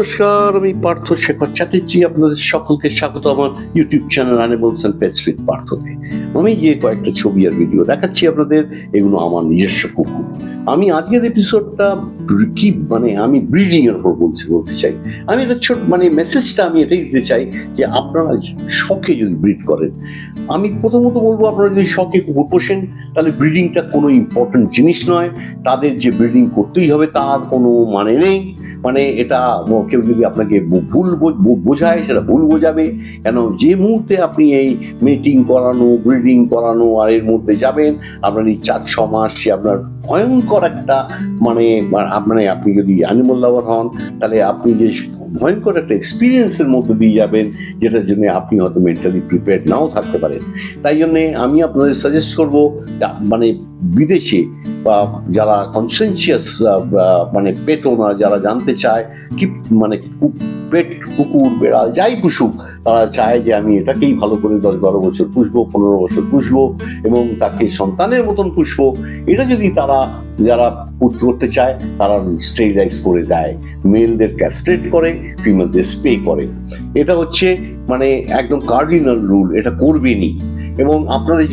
নমস্কার, আমি পার্থ শেখর চ্যাটার্জি। আপনাদের সকলকে স্বাগত আমার YouTube channel animals and pets with পার্থতে। আমি যে কয়েকটা ছবি আর ভিডিও দেখাচ্ছি আপনাদের, এগুলো আমার নিজস্ব কুকুর। আমি আজকের এপিসোডটা আমি ব্রিডিং এর উপর বলতে চাই। আমি এটা মেসেজটা আমি এটাই দিতে চাই যে আপনারা শখে যদি ব্রিড করেন, আমি প্রথমত বলবো আপনারা যদি শখে কুকুর পোষেন তাহলে ব্রিডিংটা কোনো ইম্পর্টেন্ট জিনিস নয়। তাদের যে ব্রিডিং করতেই হবে তার কোনো মানে নেই। এটা কেউ যদি আপনাকে ভুল বোঝায় সেটা ভুল বোঝাবে। কেন, যে মুহূর্তে আপনি এই মিটিং করানো, ব্রিডিং করানো আর এর মধ্যে যাবেন, আপনার এই 4-6 মাস সে আপনার ভয়ঙ্কর একটা আপনি যদি অ্যানিমাল লাভার হন তাহলে আপনি যে ভয়ঙ্কর একটা এক্সপিরিয়েন্সের মধ্যে দিয়ে যাবেন, যেটার জন্য আপনি হয়তো মেন্টালি প্রিপেয়ার্ড নাও থাকতে পারেন। তাই জন্যে আমি আপনাদের সাজেস্ট করবো বিদেশে বা যারা কনসেনসিয়াস পেট ওনার যারা জানতে চায় কি পেট কুকুর বেড়াল যাই পুষুক, তারা চায় যে আমি এটাকেই ভালো করে 10-12 বছর পুষবো, 15 বছর পুষবো এবং তাকে সন্তানের মতন পুষবো। এটা যদি তারা যারা করতে চায় তারা স্টেরিলাইজ করে দেয়, মেলদের ক্যাস্ট্রেট করে, ফিমেলদের স্প্রে করে। এটা হচ্ছে একদম কার্ডিনাল রুল, এটা করবেনই। এবং আপনাদের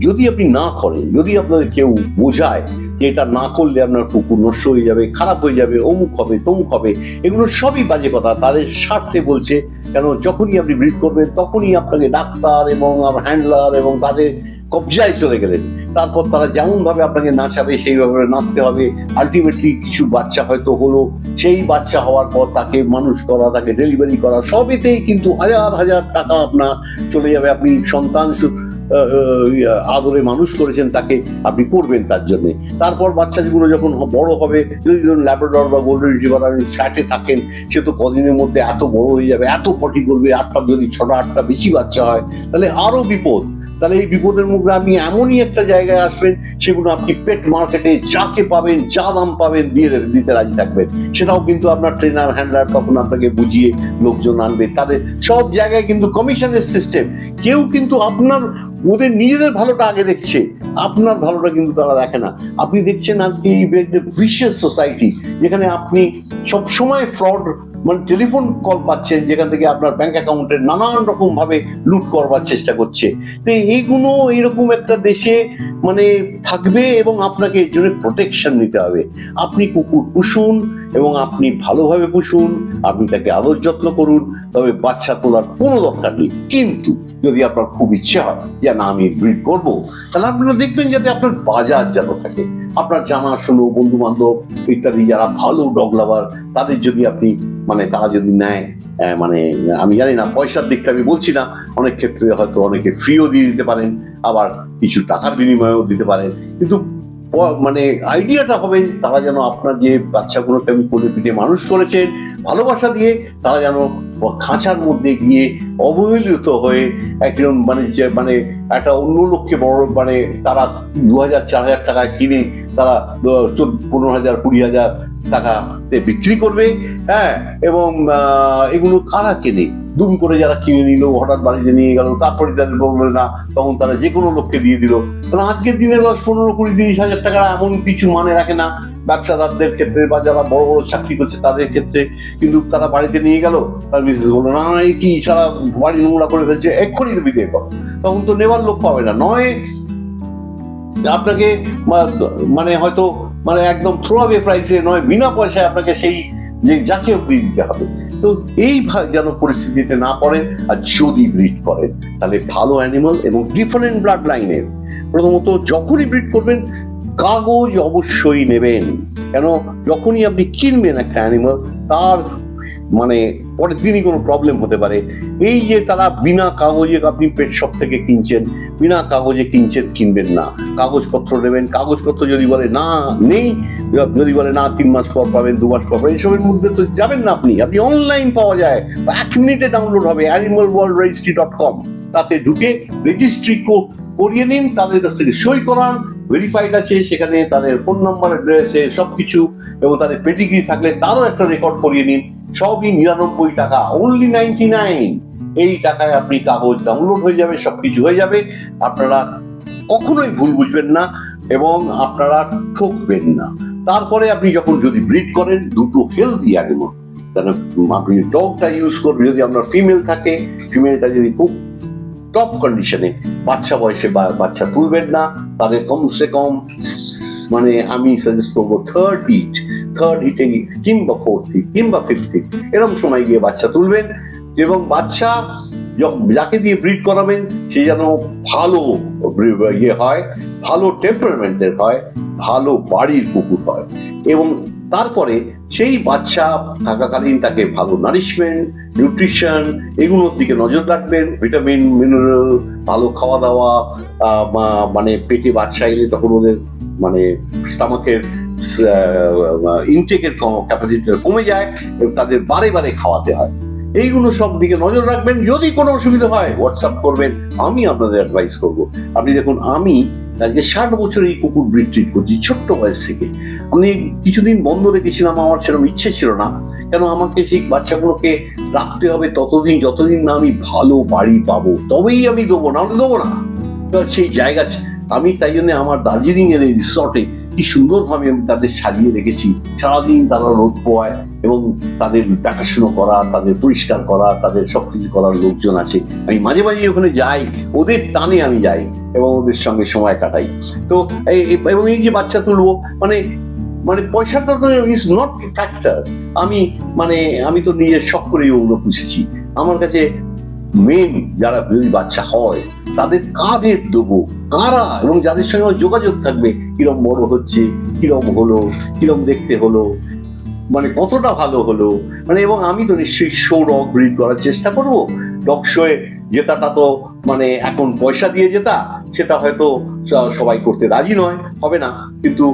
যদি আপনি না করেন, যদি আপনাদের কেউ বোঝায় যে এটা না করলে আপনার কুকুর নষ্ট হয়ে যাবে, খারাপ হয়ে যাবে, অমুক হবে তমুক হবে, এগুলো সবই বাজে কথা, তাদের স্বার্থে বলছে। কেন, যখনই আপনি ব্রিড করবেন তখনই আপনাকে ডাক্তার এবং হ্যান্ডলার এবং তাদের কবজায় চলে গেলেন। তারপর তারা যেমন ভাবে আপনাকে নাচাবে সেইভাবে নাচতে হবে। আলটিমেটলি কিছু বাচ্চা হয়তো হলো, সেই বাচ্চা হওয়ার পর তাকে মানুষ করা, তাকে ডেলিভারি করা, সবেতেই কিন্তু হাজার হাজার টাকা আপনার চলে যাবে। আপনি সন্তান আদরে মানুষ করেছেন, তাকে আপনি করবেন তার জন্যে। তারপর বাচ্চাগুলো যখন বড় হবে, যদি ধরুন ল্যাব্রাডর বা গোল্ডেন রিট্রিভার আপনি ফ্ল্যাটে থাকেন, সে তো কদিনের মধ্যে এত বড় হয়ে যাবে, এত পটি করবে, 8টা যদি 6টা-8টা বেশি বাচ্চা হয় তাহলে আরো বিপদ। তাহলে এই বিপদের মুখে আপনি এমনই একটা জায়গায় আসবেন, সেগুলো আপনি পেট মার্কেটে যাকে পাবেন, যা দাম পাবেন দিতে রাজি থাকবেন। সেটাও কিন্তু আপনার ট্রেনার হ্যান্ডলার তখন আপনাকে বুঝিয়ে লোকজন আনবে। তাদের সব জায়গায় কিন্তু কমিশনের সিস্টেম। কেউ কিন্তু ওদের নিজেদের ভালোটা আগে দেখছে, আপনার ভালোটা কিন্তু তারা দেখে না। আপনি দেখছেন আজকে এই ভিশিয়াস সোসাইটি, যেখানে আপনি সবসময় ফ্রড টেলিফোন কল পাচ্ছেন, যেখান থেকে আপনার ব্যাংক অ্যাকাউন্টের নানান রকম ভাবে লুট করবার চেষ্টা করছে। তো এইগুলো এইরকম একটা দেশে থাকবে এবং আপনাকে এর জন্য প্রোটেকশন নিতে হবে। আপনি কুকুর পুষুন এবং আপনি ভালোভাবে পুষুন, আপনি তাকে আদর যত্ন করুন, তবে বাচ্চা তোলার কোনো দরকার নেই। কিন্তু যদি আপনার খুব ইচ্ছে হয় যে না আমি ব্রিড করবো, তাহলে আপনারা দেখবেন যাতে আপনার বাজার যেন থাকে। আপনার জানাশোনা বন্ধু বান্ধব ইত্যাদি যারা ভালো ডগ লাভার, তাদের যদি আপনি তারা যদি নেয়, আমি জানি না পয়সার দিকটা আমি বলছি না, অনেক ক্ষেত্রে হয়তো অনেকে ফ্রিও দিয়ে দিতে পারেন, আবার কিছু টাকার বিনিময়েও দিতে পারেন। কিন্তু আইডিয়াটা হবে তারা যেন আপনার যে বাচ্চাগুলোকে আমি কোলে পিঠে মানুষ করেছেন ভালোবাসা দিয়ে, তারা যেন খাঁচার মধ্যে গিয়ে অবহেলিত হয়ে একজন একটা অন্য লোককে বড় তারা 2000-4000 টাকায় কিনে তারা 15,000-20,000 টাকাতে বিক্রি করবে। হ্যাঁ, এবং এগুলো কারা কেনে? দুম করে যারা কিনে নিল, হঠাৎ বাড়িতে নিয়ে গেল, তারপরে তাদের বলবে না, তখন তারা যে কোনো লোককে দিয়ে দিল। কারণ আজকের দিনে 10-15-20-30 হাজার টাকা এমন কিছু রাখে না ব্যবসাদারদের ক্ষেত্রে বা যারা বড় বড় চাকরি করছে তাদের ক্ষেত্রে। কিন্তু তারা বাড়িতে নিয়ে গেল, তার মিসেস বললো না এই কি সারা বাড়ি নোংরা করে ফেলছে, এক্ষুনি তো বিদায় করো। তখন তো নেওয়ার লোক পাবে না, নয় আপনাকে হয়তো একদম থ্রো অ্যাওয়ে প্রাইসে, নয় বিনা পয়সায় আপনাকে সেই যে যাকে অব্দি দিতে হবে। তো এই যেন পরিস্থিতিতে না পড়েন। আর যদি ব্রিড করেন তাহলে ভালো অ্যানিমাল এবং ডিফারেন্ট ব্লাড লাইনের। প্রথমত যখনই ব্রিড করবেন কাগজ অবশ্যই নেবেন। কেন, যখনই আপনি কিনবেন একটা অ্যানিমাল, তার পরের দিনই কোনো প্রবলেম হতে পারে। এই যে তারা বিনা কাগজে আপনি পেট শপ থেকে কিনছেন, বিনা কাগজে কিনবেন না, কাগজপত্র নেবেন। কাগজপত্র যদি বলে না নেই, যদি বলে না 3 মাস পর পাবেন, 2 মাস পর পাবেন, এইসবের মধ্যে তো যাবেন না আপনি। অনলাইন পাওয়া যায়, 1 মিনিটে ডাউনলোড হবে animalworldregistry.com। তাতে ঢুকে রেজিস্ট্রি করিয়ে নিন, তাদের কাছ থেকে সই করান, ভেরিফাইড আছে সেখানে, তাদের ফোন নাম্বার, অ্যাড্রেসে সবকিছু, এবং তাদের পেডিগ্রি থাকলে তারও একটা রেকর্ড করিয়ে নিন। সবই 99 টাকা, only 99। এই টাকায় আপনি কাগজ ডাউনলোড হয়ে যাবে, সবকিছু হয়ে যাবে। আপনারা কখনোই ভুল বুঝবেন না এবং আপনারা ঠকবেন না। তারপরে আপনি যদি ব্রিড করেন দুটো হেলদি অ্যানিমাল, তাহলে আপনি ডগটা ইউজ করবেন যদি আপনার ফিমেল থাকে, ফিমেলটা যদি খুব টপ কন্ডিশনে, বাচ্চা বয়সে বাচ্চা তুলবেন না, তাদের কমসে কম মানে আমি সাজেস্ট করবো থার্ড হিটে কিংবা ফোর্থ হিট কিংবা ফিফথ হিট এরকম সময় গিয়ে বাচ্চা তুলবেন। এবং বাচ্চা যাকে দিয়ে ব্রিড করাবেন সে যেন ভালো ইয়ে হয়, ভালো টেম্পারমেন্টের হয়, ভালো বাড়ির কুকুর হয়। এবং তারপরে সেই বাচ্চা থাকাকালীন তাকে ভালো নারিশমেন্ট, নিউট্রিশন এগুলোর দিকে নজর রাখবেন, ভিটামিন মিনারেল, ভালো খাওয়া দাওয়া, মানে পেটে বাচ্চা এলে তখন ওদের মানে স্টামাকের ইনটেকের ক্যাপাসিটি কমে যায় এবং তাদের বারে বারে খাওয়াতে হয়। এইগুলো সব দিকে নজর রাখবেন। যদি কোনো অসুবিধা হয় হোয়াটসঅ্যাপ করবেন, আমি আপনাদের অ্যাডভাইস করবো। আপনি দেখুন, আমি আজকে 60 বছর এই কুকুর ব্রিড ট্রিট করছি ছোট্ট বয়স থেকে। আমি কিছুদিন বন্ধ রেখেছিলাম, আমার সেরকম ইচ্ছে ছিল না, কেন আমাকে সেই বাচ্চাগুলোকে রাখতে হবে ততদিন যতদিন না আমি ভালো বাড়ি পাবো, তবেই আমি দেবো, না দেবো না। তো সেই জায়গা আমি তাই জন্য আমার দার্জিলিং এর এই রিসর্টে কি সুন্দরভাবে আমি তাদের সাজিয়ে রেখেছি। সারাদিন তারা রোদ পোয়ায় এবং তাদের দেখাশুনো করা, তাদের পরিষ্কার করা, তাদের সবকিছু করার লোকজন আছে। আমি মাঝে মাঝে ওখানে যাই, ওদের টানে আমি যাই এবং ওদের সঙ্গে সময় কাটাই। তো এবং এই যে বাচ্চা তুলবো মানে মানে পয়সাটা তো ইজ নট ফ্যাক্টর। আমি তো নিজের শখ করেই ওগুলো পুষেছি। আমার কাছে মেন যারা যদি বাচ্চা হয় তাদের কাদের দেবো, কারা, এবং যাদের সঙ্গে আমার যোগাযোগ থাকবে, কিরম বড় হচ্ছে, কিরম হলো, কিরম দেখতে হলো, মানে কতটা ভালো হলো, মানে এবং আমি তো নিশ্চয়ই শো ডগ ব্রিড করার চেষ্টা করবো। ডগ শোয়ে জেতাটা তো মানে এখন পয়সা দিয়ে জেতা, সেটা হয়তো সবাই করতে রাজি নয়, হবে না, কিন্তু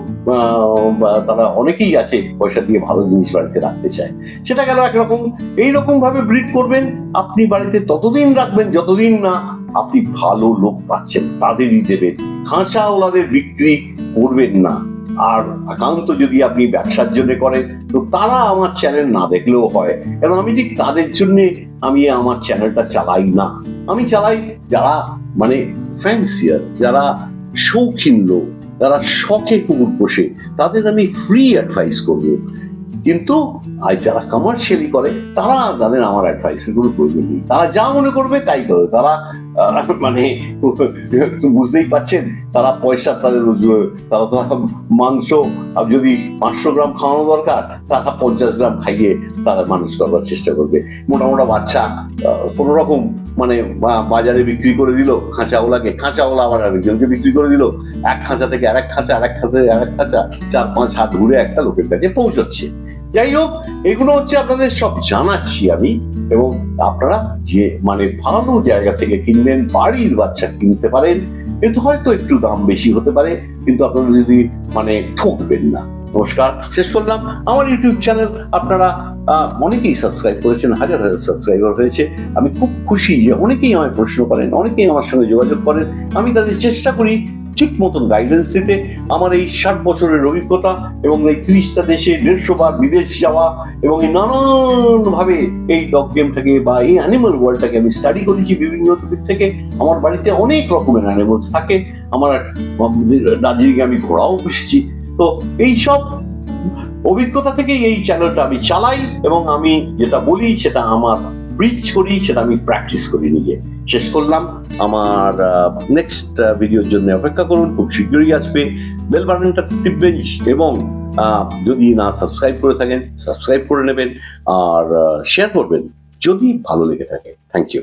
তারা অনেকেই আছে পয়সা দিয়ে ভালো জিনিস বাড়িতে রাখতে চায়। সেটা গেল একরকম। এইরকম ভাবে ব্রিড করবেন, আপনি বাড়িতে ততদিন রাখবেন যতদিন না আপনি ভালো লোক পাচ্ছেন, তাদেরই দেবেন, খাঁচা ওলাদের বিক্রি করবেন না। আর একান্ত যদি আপনি ব্যবসার জন্য করেন তো তারা আমার চ্যানেল না দেখলেও হয়, কারণ আমি ঠিক তাদের জন্য আমি আমার চ্যানেলটা চালাই না। আমি চালাই যারা মানে ফ্যান্সিয়ার, যারা শৌখিন লোক, যারা শখে কুকুর পোষে, তাদের আমি ফ্রি অ্যাডভাইস করব। কিন্তু আর যারা কমার্শিয়ালি করে তাদের আমার অ্যাডভাইসের কোনো প্রয়োজন নেই। তারা যা মনে করবে তাই করে। তারা মানে বুঝতেই পাচ্ছেন, তারা পয়সা তারা তো মাংস যদি 500 গ্রাম খাওয়ানো দরকার, তারা 50 গ্রাম খাইয়ে তারা মানুষ করবার চেষ্টা করবে। মোটা বাচ্চা কোনো রকম মানে বাজারে বিক্রি করে দিল খাঁচাওয়ালা আবার আরেকজনকে বিক্রি করে দিল, এক খাঁচা থেকে আরেক খাঁচা, আরেক খাঁচা আরেক খাঁচা, 4-5 হাত ঘুরে একটা লোকের কাছে পৌঁছচ্ছে। যাই হোক, এগুলো হচ্ছে আপনাদের সব জানাচ্ছি আমি। এবং আপনারা যে মানে ভালো জায়গা থেকে কিনবেন, বাড়ির বাচ্চা কিনতে পারেন, কিন্তু হয়তো একটু দাম বেশি হতে পারে, কিন্তু আপনারা যদি মানে ঠকবেন না। নমস্কার, শেষ করলাম আমার ইউটিউব চ্যানেল। আপনারা অনেকেই সাবস্ক্রাইব করেছেন, হাজার সাবস্ক্রাইবার হয়েছে। আমি খুব খুশি যে অনেকেই আমায় প্রশ্ন করেন, অনেকেই আমার সঙ্গে যোগাযোগ করেন। আমি তাদের চেষ্টা করি ঠিক মতন গাইডেন্স দিতে। আমার এই 60 বছরের অভিজ্ঞতা এবং এই 30টা দেশে 150 বার বিদেশ যাওয়া এবং এই নানান ভাবে এই ডগ গেমটাকে বা এই অ্যানিমাল ওয়ার্ল্ডটাকে আমি স্টাডি করেছি বিভিন্ন দিক থেকে। আমার বাড়িতে অনেক রকমের অ্যানিমালস থাকে। আমার দার্জিলিং আমি ঘোড়াও পুষেছি। তো এইসব অভিজ্ঞতা থেকেই এই চ্যানেলটা আমি চালাই এবং আমি যেটা বলি সেটা আমার প্রিচ করি, সেটা আমি প্র্যাকটিস করি নিজে। শেষ করলাম। আমার নেক্সট ভিডিওর জন্য অপেক্ষা করুন, খুব শীঘ্রই আসবে। বেল বাটনটা টিপবেন এবং যদি না সাবস্ক্রাইব করে থাকেন সাবস্ক্রাইব করে নেবেন আর শেয়ার করবেন যদি ভালো লেগে থাকে। Thank you.